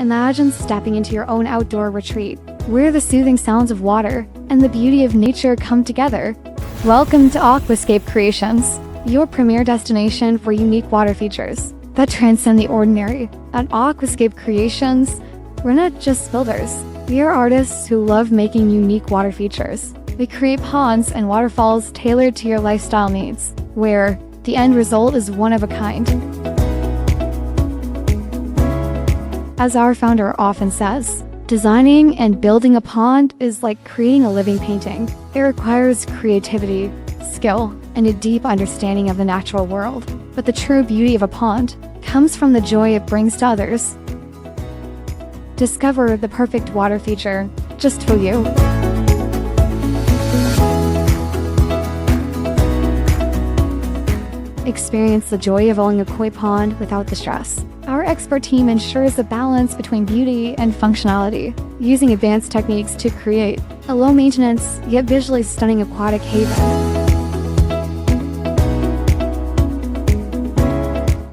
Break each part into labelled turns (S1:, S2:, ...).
S1: Imagine stepping into your own outdoor retreat, where the soothing sounds of water and the beauty of nature come together. Welcome to Aquascape Creations, your premier destination for unique water features that transcend the ordinary. At Aquascape Creations, we're not just builders. We are artists who love making unique water features. We create ponds and waterfalls tailored to your lifestyle needs, where the end result is one of a kind. As our founder often says, designing and building a pond is like creating a living painting. It requires creativity, skill, and a deep understanding of the natural world. But the true beauty of a pond comes from the joy it brings to others. Discover the perfect water feature just for you. Experience the joy of owning a koi pond without the stress. Our expert team ensures a balance between beauty and functionality, using advanced techniques to create a low-maintenance yet visually stunning aquatic haven.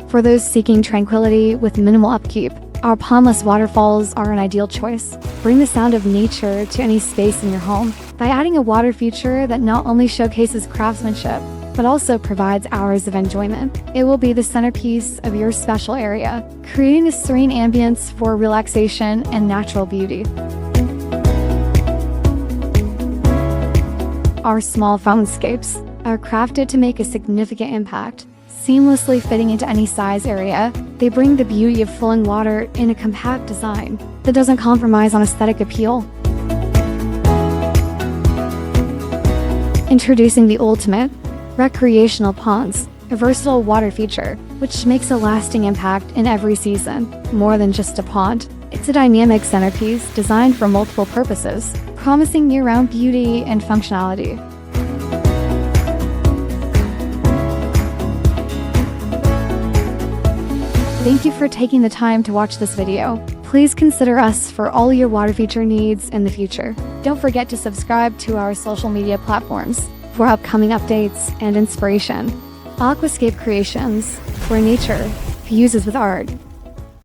S1: For those seeking tranquility with minimal upkeep, our pondless waterfalls are an ideal choice. Bring the sound of nature to any space in your home by adding a water feature that not only showcases craftsmanship, but also provides hours of enjoyment. It will be the centerpiece of your special area, creating a serene ambience for relaxation and natural beauty. Our small fountainscapes are crafted to make a significant impact, seamlessly fitting into any size area. They bring the beauty of flowing water in a compact design that doesn't compromise on aesthetic appeal. Introducing the ultimate recreational ponds, a versatile water feature which makes a lasting impact in every season. More than just a pond, it's a dynamic centerpiece designed for multiple purposes, promising year-round beauty and functionality. Thank you for taking the time to watch this video. Please consider us for all your water feature needs in the future. Don't forget to subscribe to our social media platforms for upcoming updates and inspiration. Aquascape Creations, where nature fuses with art.